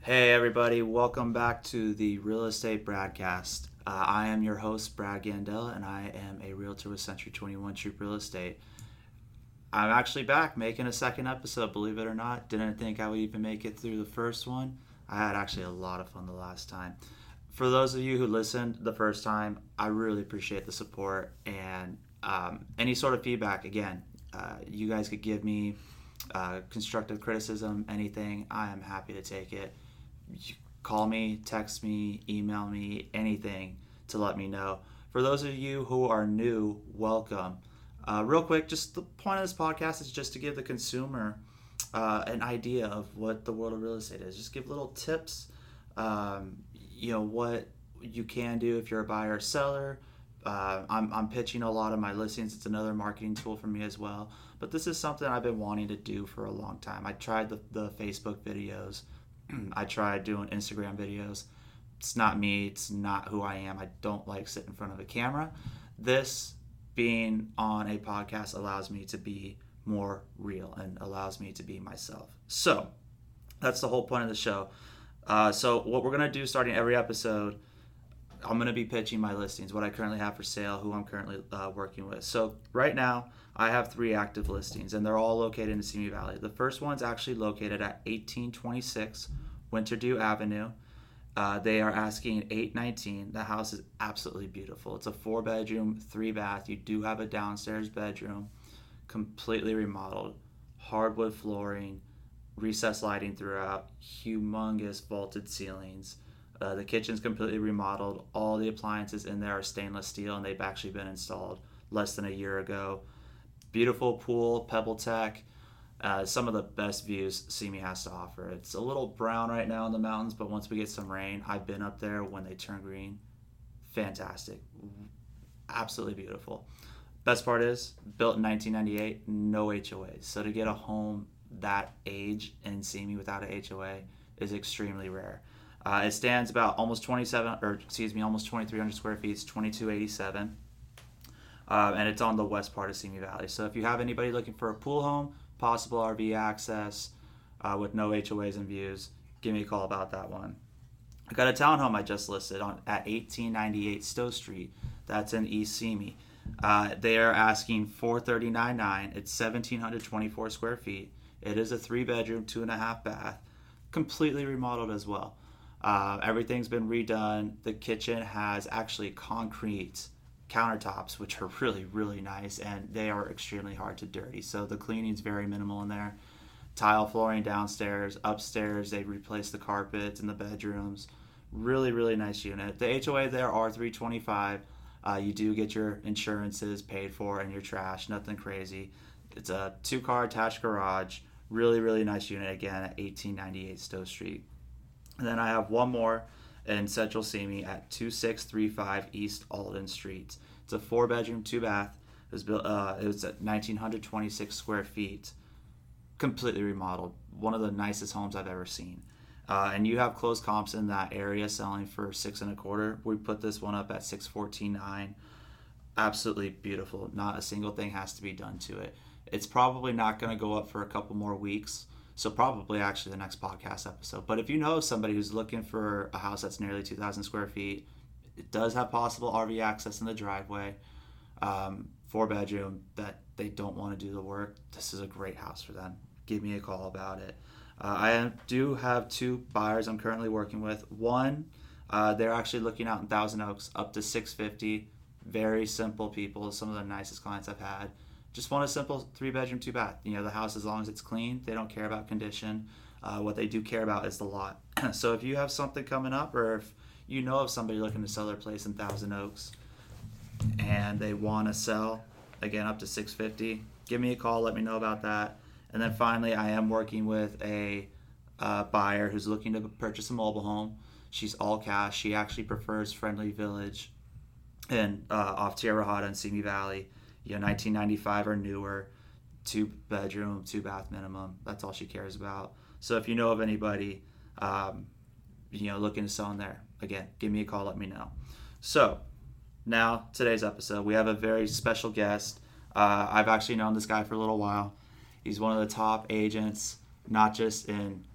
Hey everybody, welcome back to the Real Estate Bradcast. I am your host, Brad Gandell, and I am a realtor with Century 21 Troop Real Estate. I'm actually back making a second episode, believe it or not. Didn't think I would even make it through the first one. I had actually a lot of fun the last time. For those of you who listened the first time, I really appreciate the support and any sort of feedback. Again, you guys could give me constructive criticism, anything. I am happy to take it. You call me, text me, email me, anything to let me know. For those of you who are new, welcome. Real quick, just the point of this podcast is just to give the consumer an idea of what the world of real estate is. Just give little tips, what you can do if you're a buyer or seller. I'm pitching a lot of my listings. It's another marketing tool for me as well. But this is something I've been wanting to do for a long time. I tried the Facebook videos. I tried doing Instagram videos. It's not me. It's not who I am. I don't like sitting in front of a camera. This being on a podcast allows me to be more real and allows me to be myself. So that's the whole point of the show. So what we're going to do starting every episode, I'm going to be pitching my listings, what I currently have for sale, who I'm currently working with. So right now, I have 3 active listings, and they're all located in Simi Valley. The first one's actually located at 1826 Winterdew Avenue. They are asking $819. The house is absolutely beautiful. It's a 4-bedroom, 3-bath. You do have a downstairs bedroom, completely remodeled, hardwood flooring, recessed lighting throughout, humongous vaulted ceilings. The kitchen's completely remodeled. All the appliances in there are stainless steel, and they've actually been installed less than a year ago. Beautiful pool, Pebble Tech. Some of the best views Simi has to offer. It's a little brown right now in the mountains, but once we get some rain, I've been up there when they turn green. Fantastic. Absolutely beautiful. Best part is, built in 1998, no HOAs. So to get a home that age in Simi without a HOA is extremely rare. It stands about almost 2,300 square feet. It's 2,287. And it's on the west part of Simi Valley. So if you have anybody looking for a pool home, possible RV access with no HOAs and views, give me a call about that one. I got a townhome I just listed at 1898 Stowe Street. That's in East Simi. They are asking $439.9. It's 1,724 square feet. It is a 3-bedroom, 2.5 bath, completely remodeled as well. Everything's been redone. The kitchen has actually concrete countertops, which are really, really nice, and they are extremely hard to dirty. So the cleaning's very minimal in there. Tile flooring downstairs. Upstairs, they replaced the carpets in the bedrooms. Really, really nice unit. The HOA there are $325. You do get your insurances paid for and your trash. Nothing crazy. It's a 2-car attached garage. Really, really nice unit again at 1898 Stowe Street. And then I have one more in Central Simi at 2635 East Alden Street. It's a 4-bedroom, 2-bath. It was built. It was at 1,926 square feet, completely remodeled. One of the nicest homes I've ever seen. And you have close comps in that area selling for $625. We put this one up at $614.9. Absolutely beautiful. Not a single thing has to be done to it. It's probably not going to go up for a couple more weeks. So probably actually the next podcast episode. But if you know somebody who's looking for a house that's nearly 2,000 square feet, it does have possible RV access in the driveway, 4-bedroom, that they don't want to do the work, this is a great house for them. Give me a call about it. I do have 2 buyers I'm currently working with. One, they're actually looking out in Thousand Oaks up to $650. Very simple people, some of the nicest clients I've had. Just want a simple 3-bedroom, 2-bath. The house, as long as it's clean, they don't care about condition. What they do care about is the lot. So if you have something coming up, or if you know of somebody looking to sell their place in Thousand Oaks and they want to sell, again, up to $650, give me a call, let me know about that. And then finally, I am working with a buyer who's looking to purchase a mobile home. She's all cash. She actually prefers Friendly Village and off Tierra Hada in Simi Valley. 1995 or newer, 2-bedroom, 2-bath minimum. That's all she cares about. So if you know of anybody, looking to sell in there, again, give me a call, let me know. So now, today's episode, we have a very special guest. I've actually known this guy for a little while. He's one of the top agents, not just in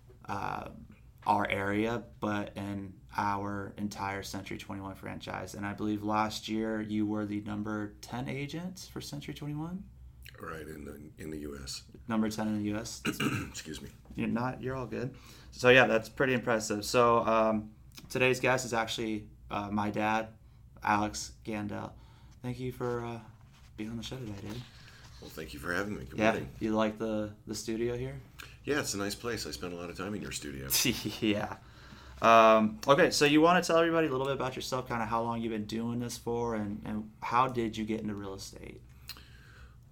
our area, but in our entire Century 21 franchise. And I believe last year you were the number 10 agent for Century 21. Right, in the U.S. Number 10 in the U.S. Excuse me. You're all good. So yeah, that's pretty impressive. So today's guest is actually my dad, Alex Gandel. Thank you for being on the show today, dude. Well, thank you for having me. Good Yeah, morning. you like the studio here? Yeah, it's a nice place. I spent a lot of time in your studio. Yeah. Okay, so you want to tell everybody a little bit about yourself, kind of how long you've been doing this for, and how did you get into real estate?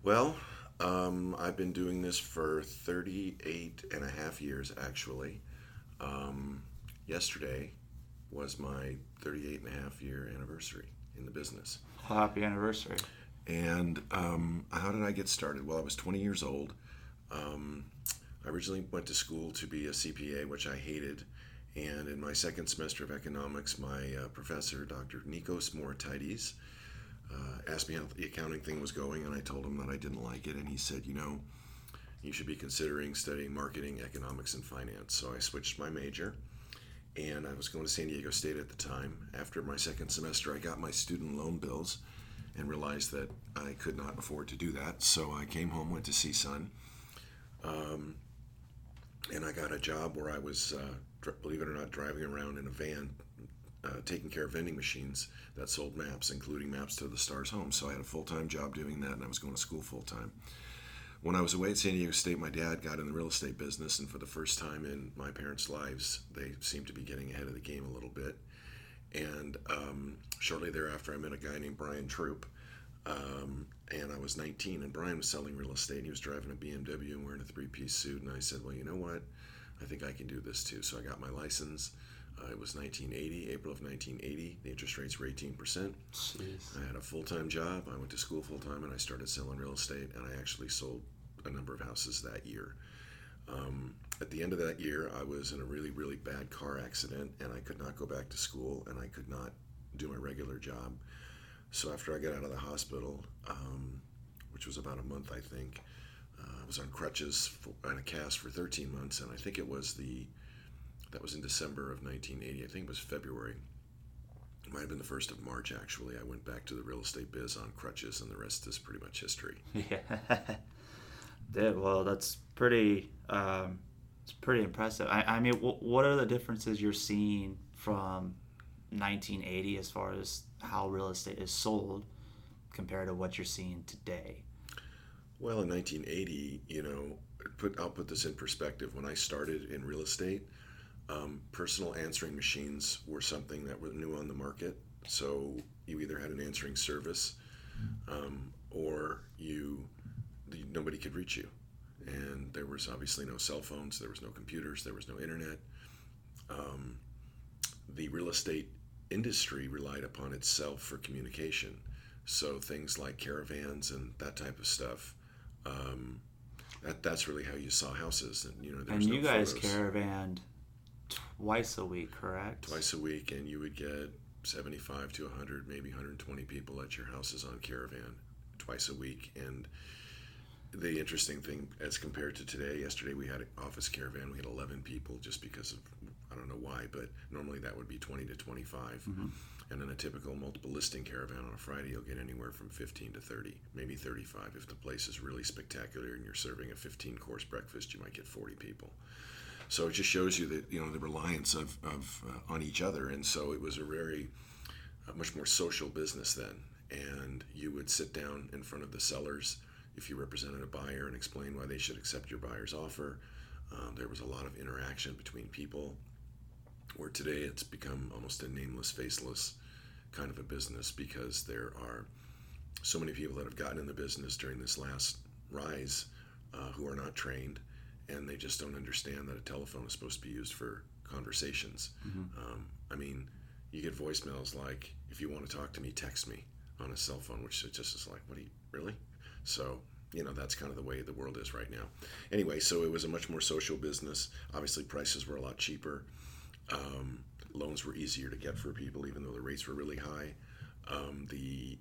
Well, I've been doing this for 38 and a half years, actually. Yesterday was my 38 and a half year anniversary in the business. Happy anniversary. And how did I get started? Well, I was 20 years old. I originally went to school to be a CPA, which I hated. And in my second semester of economics, my professor, Dr. Nikos Moratides, asked me how the accounting thing was going, and I told him that I didn't like it. And he said, you should be considering studying marketing, economics, and finance. So I switched my major, and I was going to San Diego State at the time. After my second semester, I got my student loan bills and realized that I could not afford to do that. So I came home, went to CSUN, and I got a job where I was, believe it or not, driving around in a van, taking care of vending machines that sold maps, including maps to the Stars home. So I had a full-time job doing that, and I was going to school full-time. When I was away at San Diego State, my dad got in the real estate business, and for the first time in my parents' lives, they seemed to be getting ahead of the game a little bit. And shortly thereafter, I met a guy named Brian Troop, and I was 19, and Brian was selling real estate. He was driving a BMW and wearing a three-piece suit, and I said, well, you know what? I think I can do this too. So I got my license. It was 1980, April of 1980. The interest rates were 18%. Jeez. I had a full-time job. I went to school full-time, and I started selling real estate, and I actually sold a number of houses that year. At the end of that year, I was in a really, really bad car accident, and I could not go back to school, and I could not do my regular job. So after I got out of the hospital, which was about a month, I think, I was on crutches and a cast for 13 months, and I think that was in December of 1980. I think it was February. It might have been the 1st of March, actually. I went back to the real estate biz on crutches, and the rest is pretty much history. Yeah. Well, that's it's pretty impressive. I mean, what are the differences you're seeing from 1980 as far as how real estate is sold compared to what you're seeing today? Well, in 1980, I'll put this in perspective. When I started in real estate, personal answering machines were something that were new on the market. So you either had an answering service, or nobody could reach you. And there was obviously no cell phones, there was no computers, there was no internet. The real estate industry relied upon itself for communication. So things like caravans and that type of stuff, that's really how you saw houses. And there was And you no guys photos. caravanned twice a week, correct? Twice a week, and you would get 75 to 100, maybe 120 people at your houses on caravan twice a week. And the interesting thing, as compared to today, yesterday we had an office caravan. We had 11 people, just because of, I don't know why, but normally that would be 20 to 25. Mm-hmm. And then a typical multiple listing caravan on a Friday, you'll get anywhere from 15 to 30, maybe 35. If the place is really spectacular and you're serving a 15-course breakfast, you might get 40 people. So it just shows you that the reliance of on each other. And so it was a much more social business then. And you would sit down in front of the sellers if you represented a buyer and explain why they should accept your buyer's offer. There was a lot of interaction between people, where today it's become almost a nameless, faceless kind of a business, because there are so many people that have gotten in the business during this last rise who are not trained, and they just don't understand that a telephone is supposed to be used for conversations. Mm-hmm. I mean, you get voicemails like, if you want to talk to me, text me, on a cell phone, which just is like, what do you, really? So, that's kind of the way the world is right now. Anyway, so it was a much more social business. Obviously, prices were a lot cheaper. Loans were easier to get for people, even though the rates were really high. You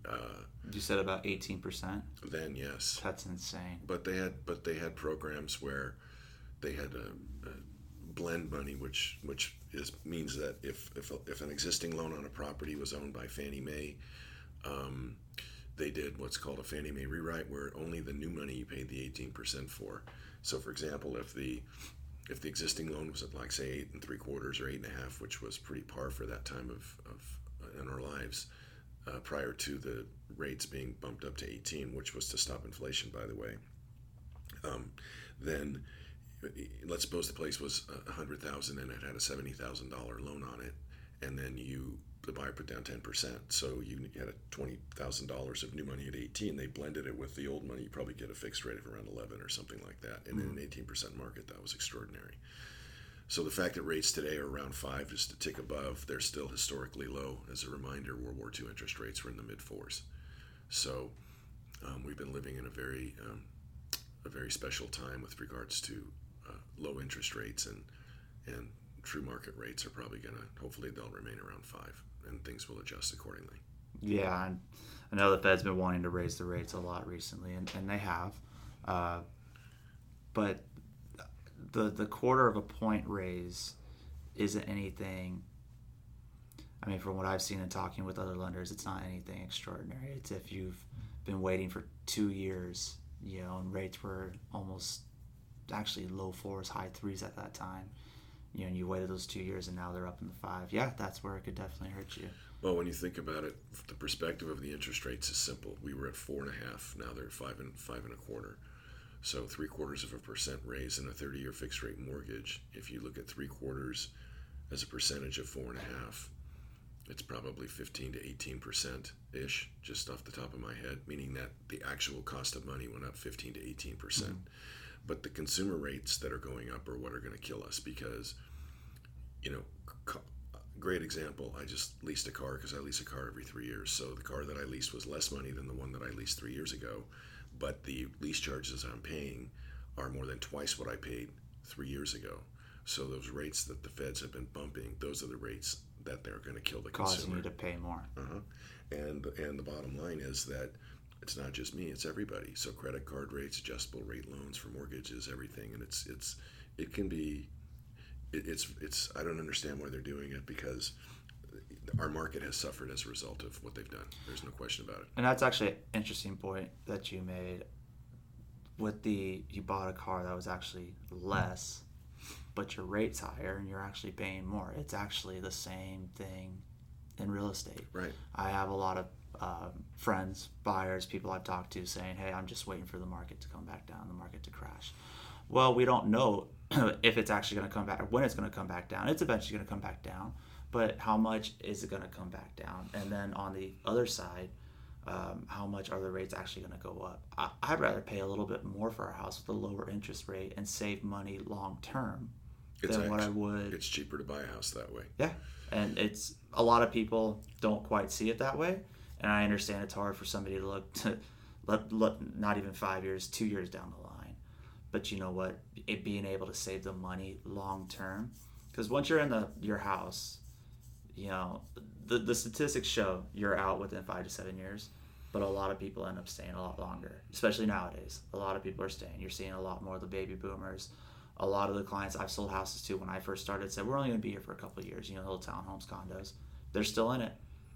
said about 18%. Then, yes. That's insane. But they had programs where they had blend money, which means that if an existing loan on a property was owned by Fannie Mae, they did what's called a Fannie Mae rewrite, where only the new money you paid the 18% for. So, for example, if the existing loan was at, like, say, 8.75 or 8.5, which was pretty par for that time of in our lives, prior to the rates being bumped up to 18, which was to stop inflation, by the way. Then let's suppose the place was 100,000 and it had a $70,000 loan on it, and then the buyer put down 10%. So you had a $20,000 of new money at 18. They blended it with the old money. You probably get a fixed rate of around 11 or something like that. And in an 18% market, that was extraordinary. So the fact that rates today are around 5, just a tick above, they're still historically low. As a reminder, World War II interest rates were in the mid-4s. So we've been living in a very special time with regards to low interest rates, and true market rates are probably going to, hopefully they'll remain around 5, and things will adjust accordingly. Yeah, and I know the Fed's been wanting to raise the rates a lot recently, and they have. But the quarter of a point raise isn't anything. I mean, from what I've seen and talking with other lenders, it's not anything extraordinary. It's if you've been waiting for 2 years, and rates were almost actually low 4s, high 3s at that time. And you waited those 2 years, and now they're up in the 5. Yeah, that's where it could definitely hurt you. Well, when you think about it, the perspective of the interest rates is simple. We were at 4.5, now they're at 5.25. So 0.75% raise in a 30-year fixed rate mortgage. If you look at 3/4 as a percentage of 4.5, it's probably 15 to 18% ish, just off the top of my head, meaning that the actual cost of money went up 15 to 18%. Mm-hmm. But the consumer rates that are going up are what are going to kill us, because, great example, I just leased a car, because I lease a car every 3 years. So the car that I leased was less money than the one that I leased 3 years ago, but the lease charges I'm paying are more than twice what I paid 3 years ago. So those rates that the feds have been bumping, those are the rates that they're going to kill the consumer. Causing you to pay more. And the bottom line is that it's not just me, it's everybody. So credit card rates, adjustable rate loans for mortgages, everything, and it's I don't understand why they're doing it, because our market has suffered as a result of what they've done. There's no question about it. And that's actually an interesting point that you made. You bought a car that was actually less, but your rate's higher and you're actually paying more. It's actually the same thing in real estate. Right. I have a lot of friends, buyers, people I've talked to saying, hey, I'm just waiting for the market to come back down, the market to crash. Well, we don't know if it's actually going to come back, or when it's going to come back down. It's eventually going to come back down, but how much is it going to come back down? And then on the other side, how much are the rates actually going to go up? I'd rather pay a little bit more for a house with a lower interest rate and save money long term than what I would. It's cheaper to buy a house that way. Yeah, and it's a lot of people don't quite see it that way, and I understand it's hard for somebody to look not even 5 years, 2 years down the line. But you know what? It being able to save the money long term, because once you're in your house, the statistics show you're out within 5 to 7 years, but a lot of people end up staying a lot longer, especially nowadays. A lot of people are staying. You're seeing a lot more of the baby boomers. A lot of the clients I've sold houses to when I first started said, we're only going to be here for a couple of years, little townhomes, condos. They're still in it.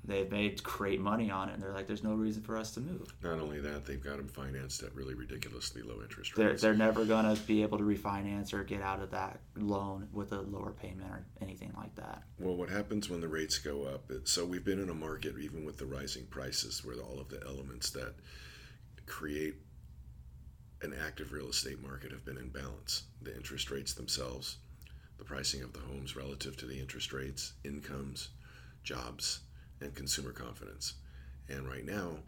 They've made great money on it, and they're like, there's no reason for us to move. Not only that, they've got them financed at really ridiculously low interest rates. They're never going to be able to refinance or get out of that loan with a lower payment or anything like that. Well, what happens when the rates go up? So we've been in a market, even with the rising prices, where all of the elements that create an active real estate market have been in balance. The interest rates themselves, the pricing of the homes relative to the interest rates, incomes, jobs, and consumer confidence. And right now,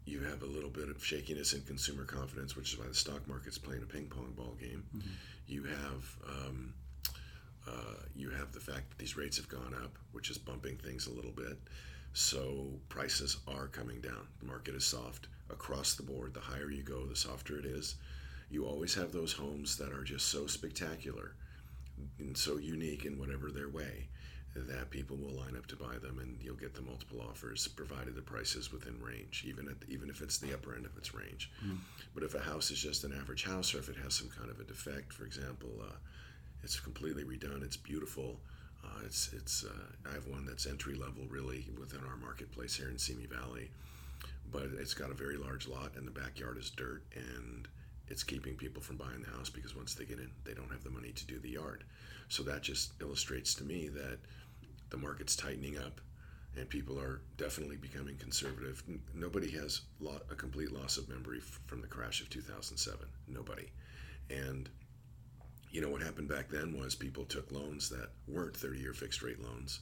you have a little bit of shakiness in consumer confidence, which is why the stock market's playing a ping pong ball game. Mm-hmm. You have the fact that these rates have gone up, which is bumping things a little bit. So prices are coming down. The market is soft across the board. The higher you go, the softer it is. You always have those homes that are just so spectacular and so unique in whatever their way that people will line up to buy them, and you'll get the multiple offers provided the price is within range, even if it's the upper end of its range. Mm. But if a house is just an average house, or if it has some kind of a defect, for example, It's completely redone. It's beautiful. It's I have one that's entry level really within our marketplace here in Simi Valley, but it's got a very large lot and the backyard is dirt, and it's keeping people from buying the house because once they get in, they don't have the money to do the yard. So that just illustrates to me that the market's tightening up and people are definitely becoming conservative. Nobody has a complete loss of memory from the crash of 2007. Nobody. And what happened back then was people took loans that weren't 30-year fixed rate loans,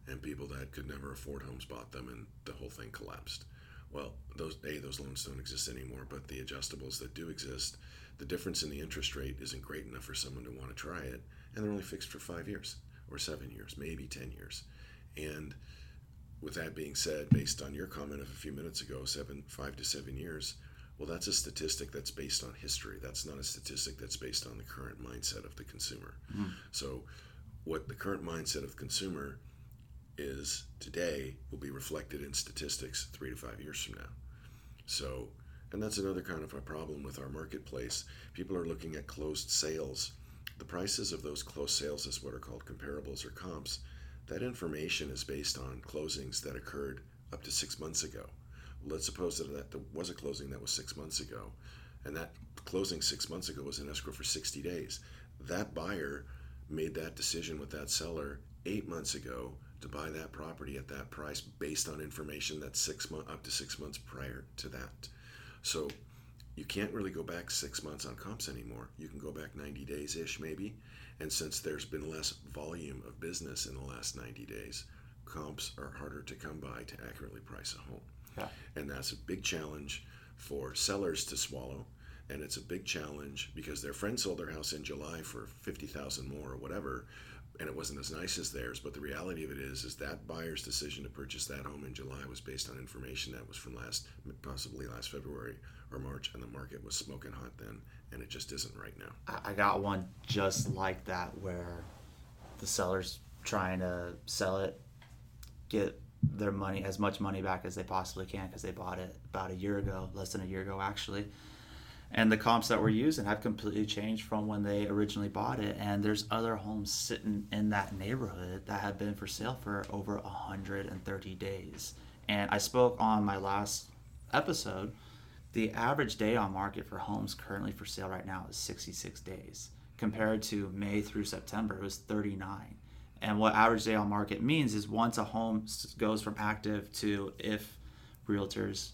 and people that could never afford homes bought them, and the whole thing collapsed. Well, those loans don't exist anymore, but the adjustables that do exist, the difference in the interest rate isn't great enough for someone to want to try it, and they're only fixed for 5 years or 7 years, maybe 10 years. And with that being said, based on your comment of a few minutes ago, 5 to 7 years, well, that's a statistic that's based on history. That's not a statistic that's based on the current mindset of the consumer. Mm. So what the current mindset of the consumer is today will be reflected in statistics 3 to 5 years from now. So, and that's another kind of a problem with our marketplace. People are looking at closed sales. The prices of those closed sales is what are called comparables or comps. That information is based on closings that occurred up to 6 months ago. Let's suppose that there was a closing that was 6 months ago, and that closing 6 months ago was in escrow for 60 days. That buyer made that decision with that seller 8 months ago to buy that property at that price based on information that's up to 6 months prior to that. So you can't really go back 6 months on comps anymore. You can go back 90 days-ish maybe, and since there's been less volume of business in the last 90 days, comps are harder to come by to accurately price a home. Yeah. And that's a big challenge for sellers to swallow. And it's a big challenge because their friend sold their house in July for $50,000 more or whatever, and it wasn't as nice as theirs. But the reality of it is that buyer's decision to purchase that home in July was based on information that was from possibly last February or March, and the market was smoking hot then, and it just isn't right now. I got one just like that where the seller's trying to sell it, get their money, as much money back as they possibly can, because they bought it about a year ago, less than a year ago actually. And the comps that we're using have completely changed from when they originally bought it. And there's other homes sitting in that neighborhood that have been for sale for over 130 days. And I spoke on my last episode, the average day on market for homes currently for sale right now is 66 days. Compared to May through September, it was 39. And what average day on market means is once a home goes from active to, if realtors,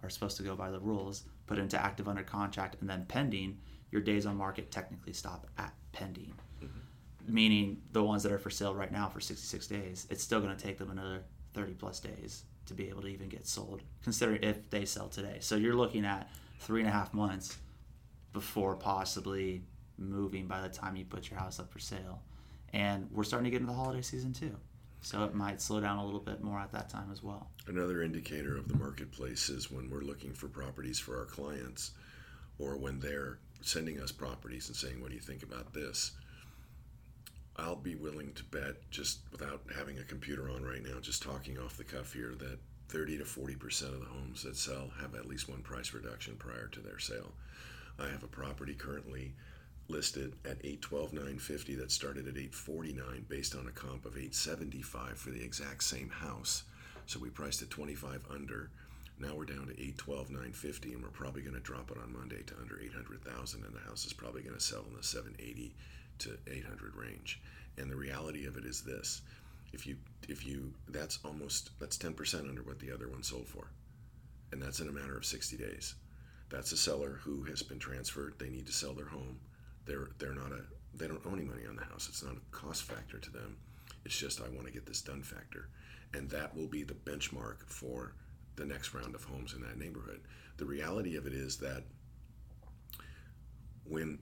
are supposed to go by the rules, put into active under contract and then pending, your days on market technically stop at pending. Mm-hmm. Meaning the ones that are for sale right now for 66 days, it's still going to take them another 30 plus days to be able to even get sold, considering if they sell today. So you're looking at 3.5 months before possibly moving by the time you put your house up for sale. And we're starting to get into the holiday season too. So it might slow down a little bit more at that time as well. Another indicator of the marketplace is when we're looking for properties for our clients, or when they're sending us properties and saying, what do you think about this? I'll be willing to bet, just without having a computer on right now, just talking off the cuff here, that 30 to 40% of the homes that sell have at least one price reduction prior to their sale. I have a property currently listed at $812,950 that started at $849 based on a comp of $875 for the exact same house. So we priced it 25 under. Now we're down to $812,950, and we're probably going to drop it on Monday to under $800,000, and the house is probably going to sell in the $780 to $800 range. And the reality of it is this: if you that's 10% under what the other one sold for, and that's in a matter of 60 days. That's a seller who has been transferred. They need to sell their home. They don't owe any money on the house. It's not a cost factor to them. It's just, I want to get this done factor. And that will be the benchmark for the next round of homes in that neighborhood. The reality of it is that when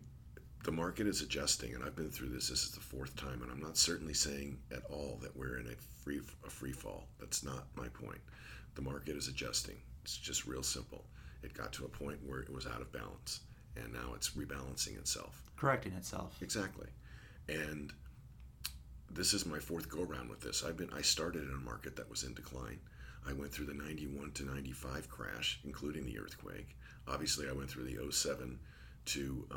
the market is adjusting, and I've been through this is the fourth time, and I'm not certainly saying at all that we're in a free fall. That's not my point. The market is adjusting. It's just real simple. It got to a point where it was out of balance, and now it's rebalancing itself. Correcting itself. Exactly. And this is my fourth go-around with this. I started in a market that was in decline. I went through the 91 to 95 crash, including the earthquake. Obviously, I went through the 07 to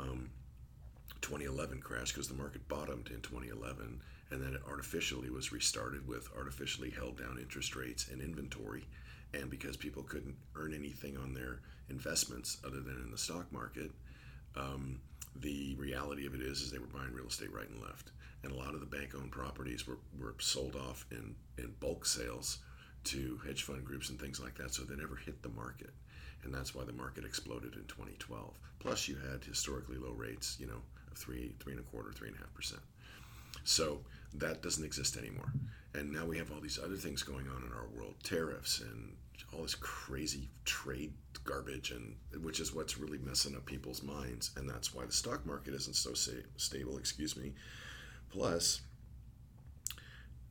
2011 crash because the market bottomed in 2011, and then it artificially was restarted with artificially held down interest rates and inventory, and because people couldn't earn anything on their investments other than in the stock market, the reality of it is they were buying real estate right and left, and a lot of the bank-owned properties were sold off in bulk sales to hedge fund groups and things like that, so they never hit the market, and that's why the market exploded in 2012. Plus, you had historically low rates, of 3.25%, 3.5%. So that doesn't exist anymore. And now we have all these other things going on in our world, tariffs and all this crazy trade garbage, and which is what's really messing up people's minds. And that's why the stock market isn't so stable. Excuse me. Plus,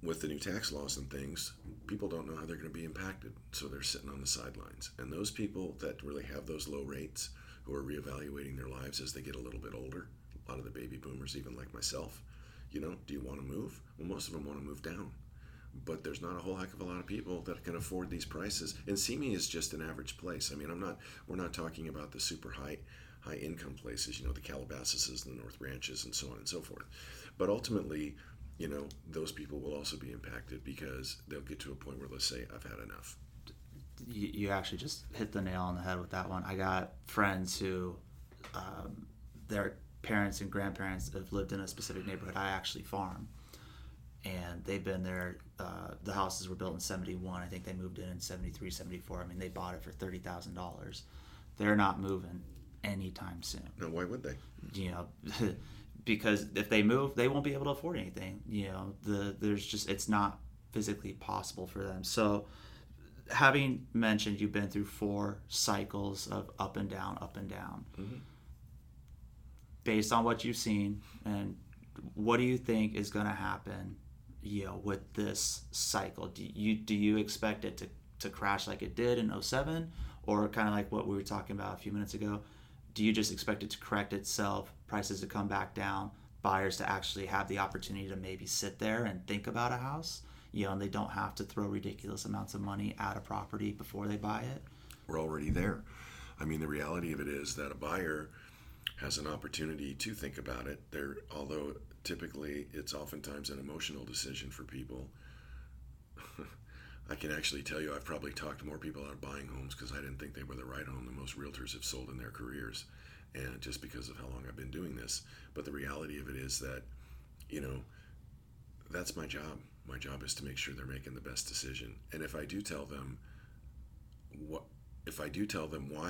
with the new tax laws and things, people don't know how they're going to be impacted, so they're sitting on the sidelines. And those people that really have those low rates, who are reevaluating their lives as they get a little bit older, a lot of the baby boomers, even like myself, do you want to move? Well, most of them want to move down, but there's not a whole heck of a lot of people that can afford these prices. And Simi is just an average place. I mean, we're not talking about the super high income places, the Calabasas, the North Ranches, and so on and so forth. But ultimately, those people will also be impacted because they'll get to a point where they'll say, I've had enough. You actually just hit the nail on the head with that one. I got friends who, their parents and grandparents have lived in a specific neighborhood. I actually farm, and they've been there. The houses were built in 71. I think they moved in 73, 74. I mean, they bought it for $30,000. They're not moving anytime soon. No, why would they? Because if they move, they won't be able to afford anything. It's not physically possible for them. So, having mentioned you've been through 4 cycles of up and down, Mm-hmm. based on what you've seen, and what do you think is going to happen, with this cycle? Do you expect it to crash like it did in 2007, or kind of like what we were talking about a few minutes ago? Do you just expect it to correct itself, prices to come back down, buyers to actually have the opportunity to maybe sit there and think about a house, and they don't have to throw ridiculous amounts of money at a property before they buy it? We're already there. I mean, the reality of it is that a buyer has an opportunity to think about it. Although typically it's oftentimes an emotional decision for people. I can actually tell you I've probably talked more people out of buying homes because I didn't think they were the right home than most realtors have sold in their careers, and just because of how long I've been doing this. But the reality of it is that, that's my job. My job is to make sure they're making the best decision. And if I do tell them why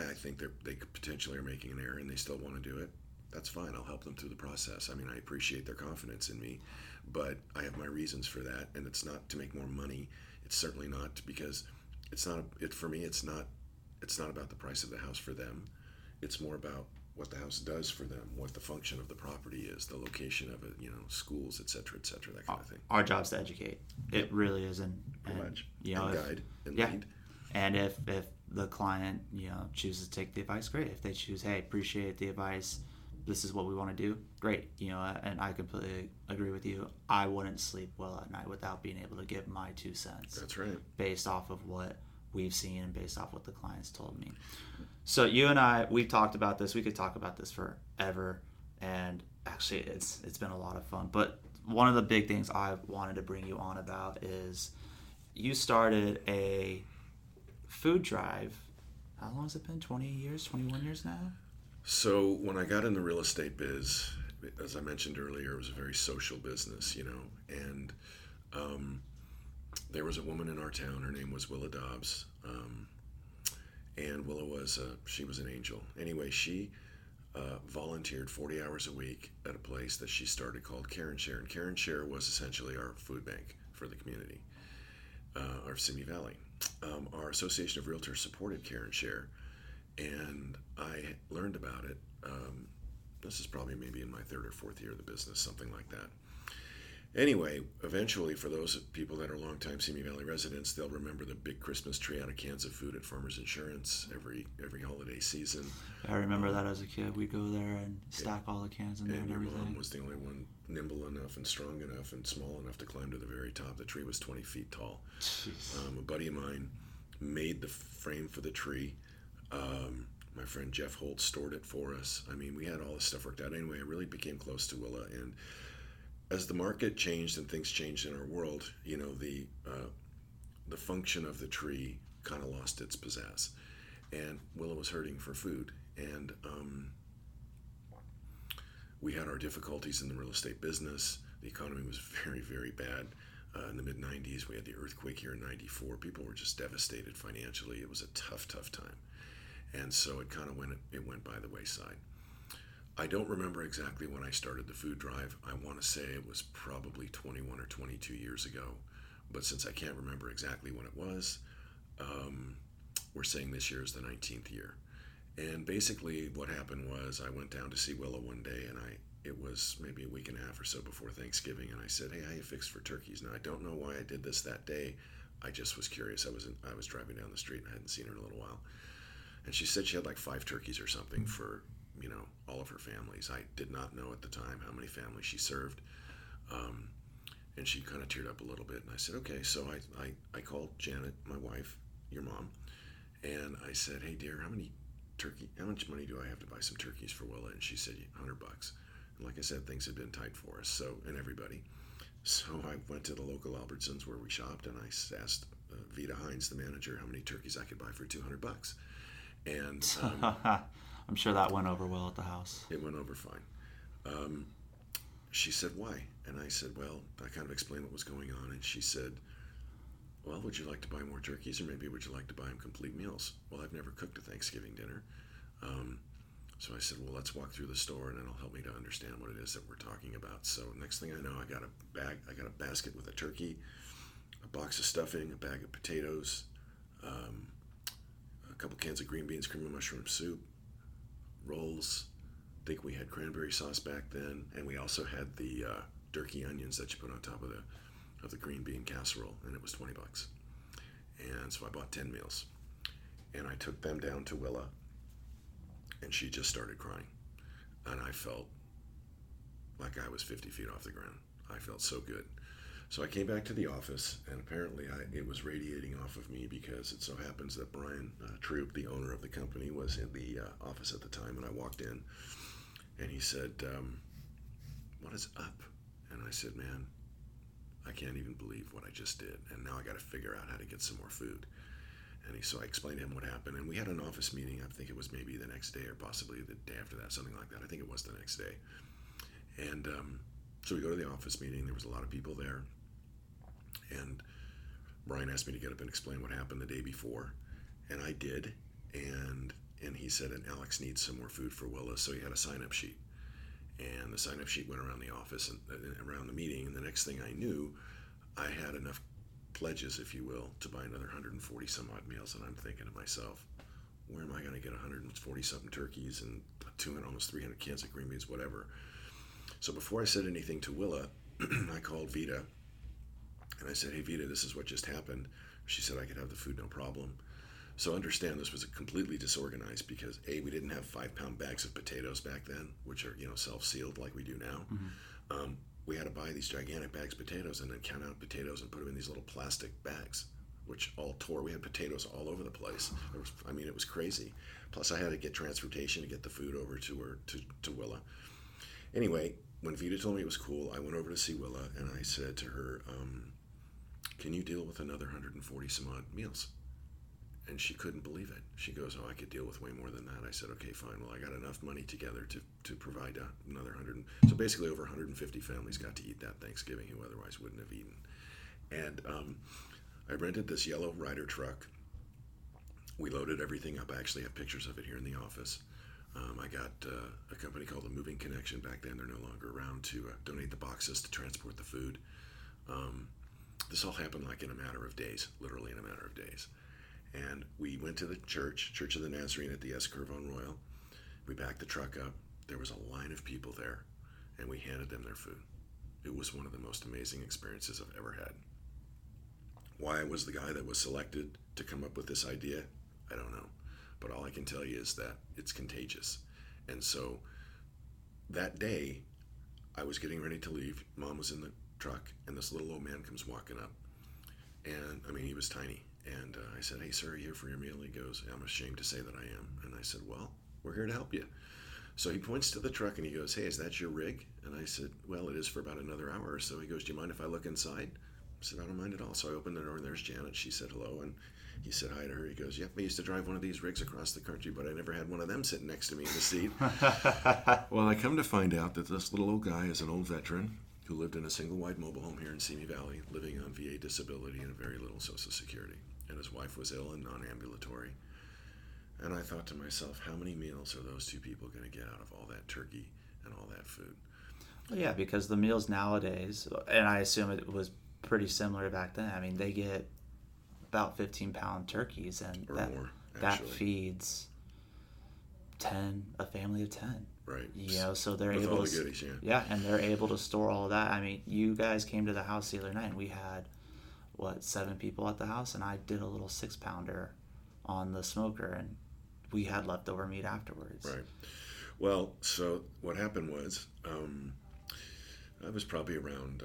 I think they potentially are making an error and they still want to do it, that's fine. I'll help them through the process. I mean, I appreciate their confidence in me, but I have my reasons for that, and it's not to make more money. It's certainly not because for me. It's not about the price of the house for them. It's more about what the house does for them, what the function of the property is, the location of it, schools, et cetera, that kind of thing. Our job's to educate. It really is, and much. And guide and yeah. lead. And if the client chooses to take the advice, great. If they choose, hey, appreciate the advice, this is what we want to do, great. And I completely agree with you. I wouldn't sleep well at night without being able to give my 2 cents. That's right. Based off of what we've seen and based off what the clients told me. So you and I, we've talked about this. We could talk about this forever, and actually it's been a lot of fun. But one of the big things I wanted to bring you on about is you started a food drive. How long has it been? 20 years, 21 years now? So when I got in the real estate biz, as I mentioned earlier, it was a very social business, and there was a woman in our town. Her name was Willa Dobbs, and Willa she was an angel. Anyway, she volunteered 40 hours a week at a place that she started called Care and Share. And Care and Share was essentially our food bank for the community, our Simi Valley. Our Association of Realtors supported Care and Share, and I learned about it. This is probably maybe in my 3rd or 4th year of the business, something like that. Anyway, eventually, for those people that are longtime Simi Valley residents, they'll remember the big Christmas tree out of cans of food at Farmers Insurance every holiday season. I remember that as a kid. We'd go there and stack all the cans in there and your everything. mom was the only one nimble enough and strong enough and small enough to climb to the very top. The tree was 20 feet tall. A buddy of mine made the frame for the tree My friend Jeff Holt stored it for us. I mean, we had all this stuff worked out. Anyway, I really became close to Willa. And as the market changed and things changed in our world, the function of the tree kind of lost its pizzazz. And Willa was hurting for food. And we had our difficulties in the real estate business. The economy was very, very bad. In the mid 90s, we had the earthquake here in 94. People were just devastated financially. It was a tough, tough time. And so it went by the wayside. I don't remember exactly when I started the food drive. I want to say it was probably 21 or 22 years ago. But since I can't remember exactly when it was, we're saying this year is the 19th year. And basically what happened was I went down to see Willa one day, and it was maybe a week and a half or so before Thanksgiving, and I said, "Hey, how you fixed for turkeys?" Now, I don't know why I did this that day. I just was curious. I was driving down the street and I hadn't seen her in a little while. And she said she had like 5 turkeys or something for, all of her families. I did not know at the time how many families she served. And she kind of teared up a little bit. And I said, okay. So I called Janet, my wife, your mom, and I said, "Hey, dear, how much money do I have to buy some turkeys for Willa?" And she said, $100. And like I said, things had been tight for us, and everybody. So I went to the local Albertsons where we shopped, and I asked Vita Hines, the manager, how many turkeys I could buy for $200. And I'm sure that went over well at the house. it went over fine. She said, "Why?" And I said, well, I kind of explained what was going on, and she said, "Well, would you like to buy more turkeys, or maybe would you like to buy them complete meals?" Well, I've never cooked a Thanksgiving dinner. So I said, "Well, let's walk through the store, and it'll help me to understand what it is that we're talking about." So next thing I know, I got a basket with a turkey, a box of stuffing, a bag of potatoes, a couple cans of green beans, cream of mushroom soup, rolls. I think we had cranberry sauce back then, and we also had the turkey onions that you put on top of the green bean casserole, and it was $20. And so I bought 10 meals, and I took them down to Willa, and she just started crying, and I felt like I was 50 feet off the ground. I felt so good. So I came back to the office, and apparently it was radiating off of me, because it so happens that Brian Troop, the owner of the company, was in the office at the time, and I walked in, and he said, "What is up?" And I said, "Man, I can't even believe what I just did, and now I got to figure out how to get some more food." And so I explained to him what happened, and we had an office meeting. I think it was maybe the next day or possibly the day after that, something like that. I think it was the next day. And so we go to the office meeting. There was a lot of people there, and Brian asked me to get up and explain what happened the day before, and I did. And he said, "And Alex needs some more food for Willa," so he had a sign-up sheet. And the sign-up sheet went around the office and around the meeting, and the next thing I knew, I had enough pledges, if you will, to buy another 140 some odd meals. And I'm thinking to myself, where am I going to get 140 something turkeys and 200, almost 300 cans of green beans, whatever? So before I said anything to Willa, I called Vita, and I said, "Hey, Vita, this is what just happened." She said I could have the food, no problem. So understand, this was completely disorganized, because A, we didn't have 5-pound bags of potatoes back then, which are self-sealed like we do now. Mm-hmm. We had to buy these gigantic bags of potatoes and then count out potatoes and put them in these little plastic bags, which all tore. We had potatoes all over the place. It was crazy. Plus, I had to get transportation to get the food over to Willa. Anyway, when Vita told me it was cool, I went over to see Willa, and I said to her, "Can you deal with another 140 some odd meals?" And she couldn't believe it. She goes, "Oh, I could deal with way more than that." I said, "Okay, fine. Well, I got enough money together to provide another 100. So basically over 150 families got to eat that Thanksgiving who otherwise wouldn't have eaten. And I rented this yellow Ryder truck. We loaded everything up. I actually have pictures of it here in the office. I got a company called the Moving Connection. Back then, they're no longer around, to donate the boxes to transport the food. This all happened like in a matter of days, literally in a matter of days. And we went to the Church of the Nazarene at the S-Curve on Royal. We backed the truck up. There was a line of people there, and we handed them their food. It was one of the most amazing experiences I've ever had. Why I was the guy that was selected to come up with this idea, I don't know. But all I can tell you is that it's contagious. And so that day, I was getting ready to leave. Mom was in the truck, and this little old man comes walking up. And, he was tiny. And I said, "Hey, sir, are you here for your meal?" He goes, "I'm ashamed to say that I am." And I said, "Well, we're here to help you." So he points to the truck and he goes, "Hey, is that your rig?" And I said, "Well, it is for about another hour or so." He goes, "Do you mind if I look inside?" I said, "I don't mind at all." So I opened the door and there's Janet. She said hello and he said hi to her. He goes, "Yep, I used to drive one of these rigs across the country, but I never had one of them sitting next to me in the seat." Well, I come to find out that this little old guy is an old veteran who lived in a single wide mobile home here in Simi Valley, living on VA disability and very little Social Security. And his wife was ill and non ambulatory. And I thought to myself, how many meals are those two people going to get out of all that turkey and all that food? Well, yeah, because the meals nowadays, and I assume it was pretty similar back then. I mean, they get about 15-pound turkeys, and Or that more, that actually. feeds a family of 10. Right. You know, so they're With able all the to, goodies, yeah. yeah, and they're able to store all of that. I mean, you guys came to the house the other night, and we had what, 7 people at the house, and I did a little 6-pounder on the smoker, and we had leftover meat afterwards. Right. Well, so what happened was, I was probably around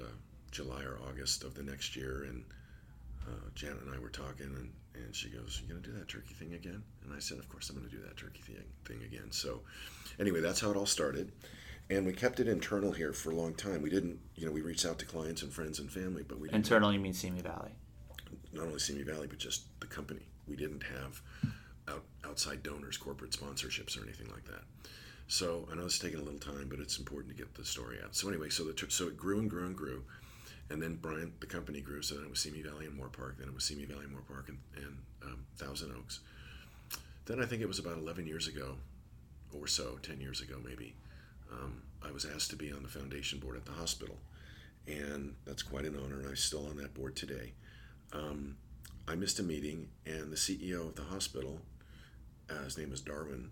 July or August of the next year, and Janet and I were talking, and she goes, "You gonna do that turkey thing again?" And I said, "Of course I'm gonna do that turkey thing again." So, anyway, that's how it all started, and we kept it internal here for a long time. We didn't, we reached out to clients and friends and family, but we didn't. Internal, you mean Simi Valley? Not only Simi Valley, but just the company. We didn't have outside donors, corporate sponsorships, or anything like that. So I know it's taking a little time, but it's important to get the story out. So anyway, so it grew and grew and grew. And then Brian, the company grew, so then it was Simi Valley and Moore Park. Then it was Simi Valley and Moore Park and Thousand Oaks. Then I think it was about 11 years ago, or so, 10 years ago maybe, I was asked to be on the foundation board at the hospital. And that's quite an honor, and I'm still on that board today. I missed a meeting, and the CEO of the hospital, his name was Darwin,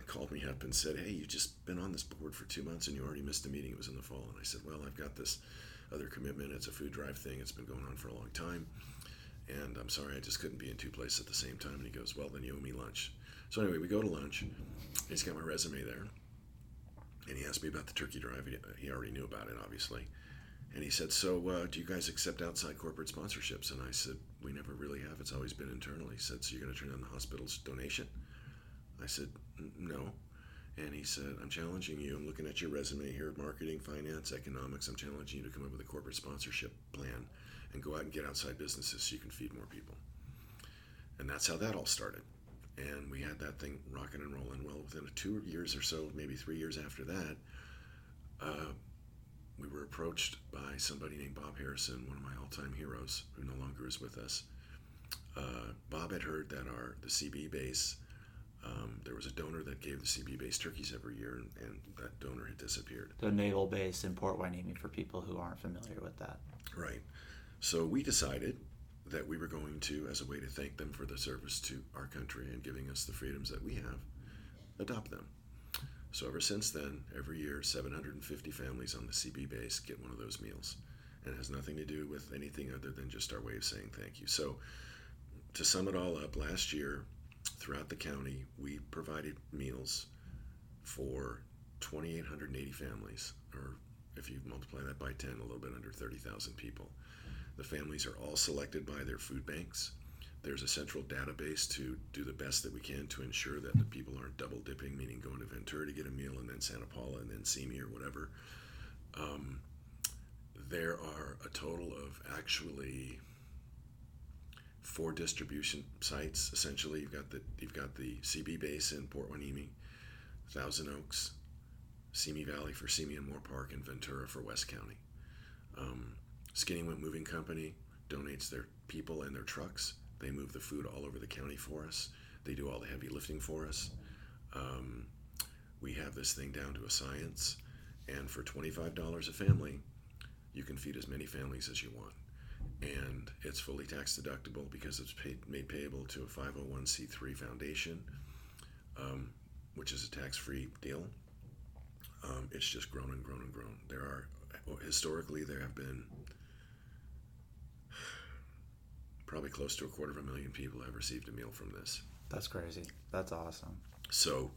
called me up and said, "Hey, you've just been on this board for 2 months and you already missed a meeting. It was in the fall." And I said, "Well, I've got this other commitment. It's a food drive thing. It's been going on for a long time. And I'm sorry, I just couldn't be in two places at the same time." And he goes, "Well, then you owe me lunch." So anyway, we go to lunch. He's got my resume there. And he asked me about the turkey drive. He already knew about it, obviously. And he said, "So do you guys accept outside corporate sponsorships?" And I said, "We never really have. It's always been internal." He said, "So you're going to turn down the hospital's donation?" I said, "No." And he said, "I'm challenging you. I'm looking at your resume here, marketing, finance, economics. I'm challenging you to come up with a corporate sponsorship plan and go out and get outside businesses so you can feed more people." And that's how that all started. And we had that thing rocking and rolling. Well, within 2 years or so, maybe 3 years after that, uh, we were approached by somebody named Bob Harrison, one of my all-time heroes, who no longer is with us. Bob had heard that the CB base, there was a donor that gave the CB base turkeys every year, and that donor had disappeared. The naval base in Port Hueneme, for people who aren't familiar with that. Right. So we decided that we were going to, as a way to thank them for the service to our country and giving us the freedoms that we have, adopt them. So ever since then, every year, 750 families on the CB base get one of those meals. And it has nothing to do with anything other than just our way of saying thank you. So to sum it all up, last year, throughout the county, we provided meals for 2,880 families, or if you multiply that by 10, a little bit under 30,000 people. The families are all selected by their food banks. There's a central database to do the best that we can to ensure that the people aren't double dipping, meaning going to Ventura to get a meal and then Santa Paula and then Simi or whatever. There are a total of actually 4 distribution sites. Essentially, you've got the CB base in Port Hueneme, Thousand Oaks, Simi Valley for Simi and Moore Park, and Ventura for West County. Skinny Wimp Moving Company donates their people and their trucks. They move the food all over the county for us. They do all the heavy lifting for us. We have this thing down to a science. And for $25 a family, you can feed as many families as you want. And it's fully tax deductible because it's made payable to a 501c3 foundation, which is a tax-free deal. It's just grown and grown and grown. Historically, there have been probably close to 250,000 people have received a meal from this. That's crazy. That's awesome. So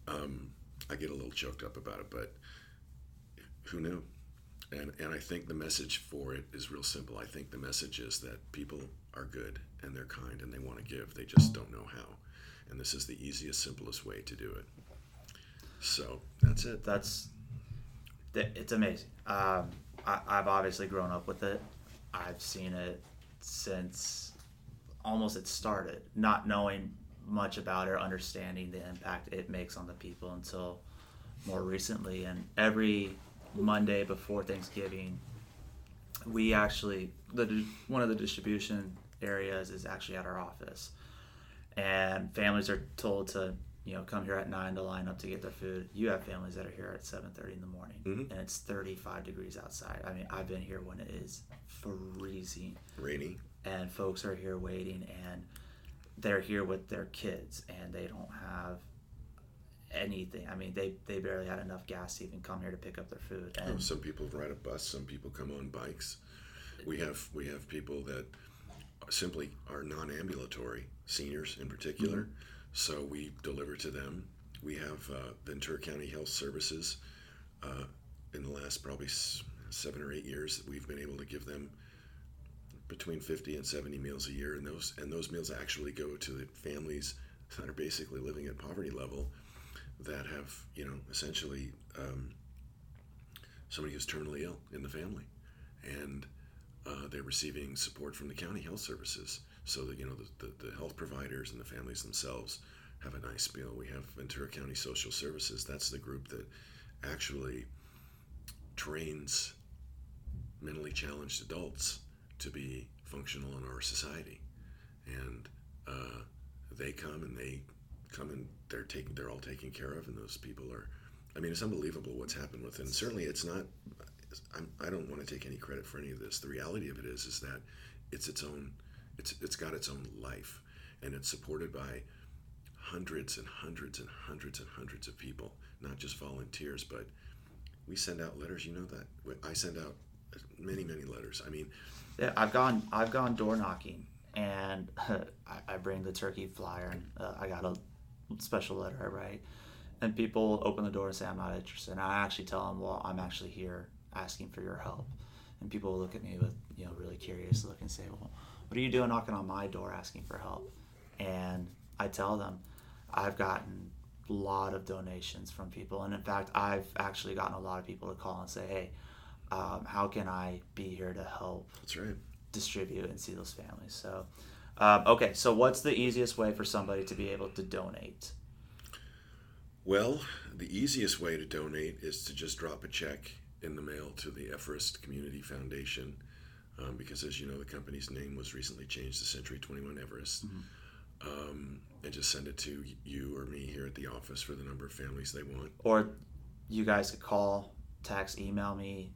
I get a little choked up about it, but who knew? And I think the message for it is real simple. I think the message is that people are good and they're kind and they want to give. They just don't know how. And this is the easiest, simplest way to do it. So that's it. It's amazing. I've obviously grown up with it. I've seen it since almost it started, not knowing much about it or understanding the impact it makes on the people until more recently. And every Monday before Thanksgiving, we actually one of the distribution areas is actually at our office, and families are told to come here at 9 to line up to get their food. You have families that are here at 7:30 in the morning, Mm-hmm. and it's 35 degrees outside. I mean, I've been here when it is freezing, Rainy. and folks are here waiting, and they're here with their kids, and they don't have anything. I mean, they barely had enough gas to even come here to pick up their food. And Some people ride a bus. Some people come on bikes. We have people that simply are non-ambulatory, seniors in particular. Mm-hmm. So we deliver to them. We have Ventura County Health Services. In the last probably 7 or 8 years, we've been able to give them between 50 and 70 meals a year, and those meals actually go to the families that are basically living at poverty level, that have essentially somebody who's terminally ill in the family, and they're receiving support from the county health services, so that the health providers and the families themselves have a nice meal. We have Ventura County Social Services. That's the group that actually trains mentally challenged adults to be functional in our society, and they come and they're all taken care of, and those people are, I mean, it's unbelievable what's happened with it. And certainly it's not, I don't want to take any credit for any of this. The reality of it is that it's got its own life, and it's supported by hundreds and hundreds and hundreds and hundreds of people, not just volunteers, but we send out letters. That I send out many letters. I mean, yeah, I've gone door knocking, and I bring the turkey flyer, and I got a special letter I write, and people open the door and say, I'm not interested. And I actually tell them, well, I'm actually here asking for your help. And people will look at me with really curious look and say, well, what are you doing knocking on my door asking for help? And I tell them I've gotten a lot of donations from people, and in fact I've actually gotten a lot of people to call and say, hey, how can I be here to help that's right. distribute and see those families? So okay, so what's the easiest way for somebody to be able to donate? Well, the easiest way to donate is to just drop a check in the mail to the Everest Community Foundation, because as you know, the company's name was recently changed to Century 21 Everest. Mm-hmm. And just send it to you or me here at the office for the number of families they want. Or you guys could call, text, email me.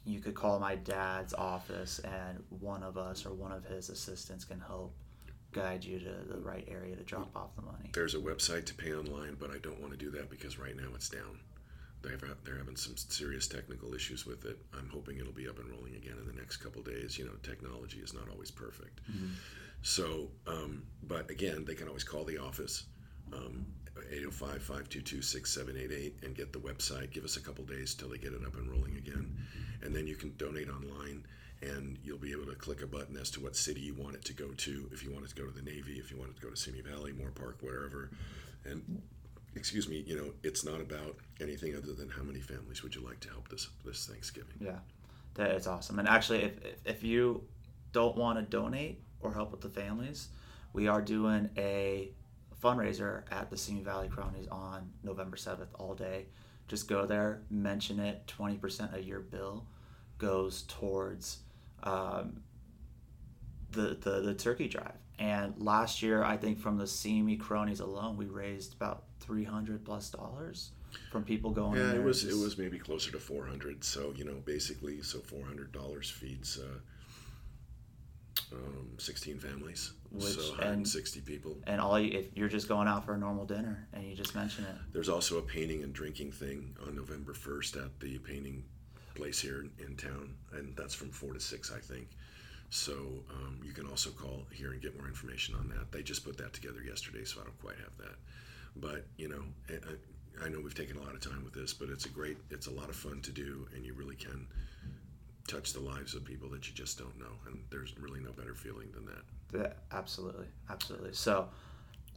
You could call my dad's office, and one of us or one of his assistants can help guide you to the right area to drop off the money. There's a website to pay online, but I don't want to do that because right now it's down. They're having some serious technical issues with it. I'm hoping it'll be up and rolling again in the next couple days. Technology is not always perfect. Mm-hmm. So, but again, they can always call the office, 805-522-6788, and get the website. Give us a couple days till they get it up and rolling again. And then you can donate online, and you'll be able to click a button as to what city you want it to go to. If you want it to go to the Navy, if you want it to go to Simi Valley, Moore Park, wherever. And excuse me, it's not about anything other than how many families would you like to help this Thanksgiving. Yeah, it's awesome. And actually, if you don't want to donate or help with the families, we are doing a fundraiser at the Simi Valley Cronies on November 7th all day. Just go there, mention it. 20% of your bill goes towards the turkey drive. And last year, I think from the Simi Cronies alone, we raised about $300+ from people going in there. It was maybe closer to 400. So basically, $400 feeds 16 families, so 160 people. And if you're just going out for a normal dinner and you just mention it. There's also a painting and drinking thing on November 1st at the painting place here in town, and that's from 4 to 6, I think. So you can also call here and get more information on that. They just put that together yesterday, so I don't quite have that. But I know we've taken a lot of time with this, but it's a lot of fun to do, and you really can touch the lives of people that you just don't know, and there's really no better feeling than that. Yeah, absolutely. So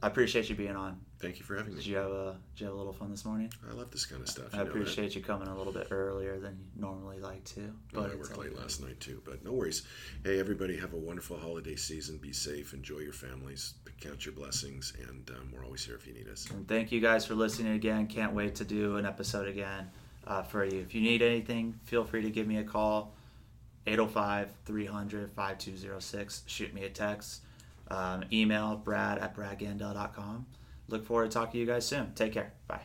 I appreciate you being on. Thank you for having me. Did you have a little fun this morning? I love this kind of stuff. I appreciate you coming a little bit earlier than you normally like to. But I worked late last night too, but no worries. Hey, everybody, have a wonderful holiday season. Be safe. Enjoy your families. Count your blessings, and we're always here if you need us. And thank you guys for listening again. Can't wait to do an episode again for you. If you need anything, feel free to give me a call. 805-300-5206. Shoot me a text. Email brad@bradgandell.com. Look forward to talking to you guys soon. Take care. Bye.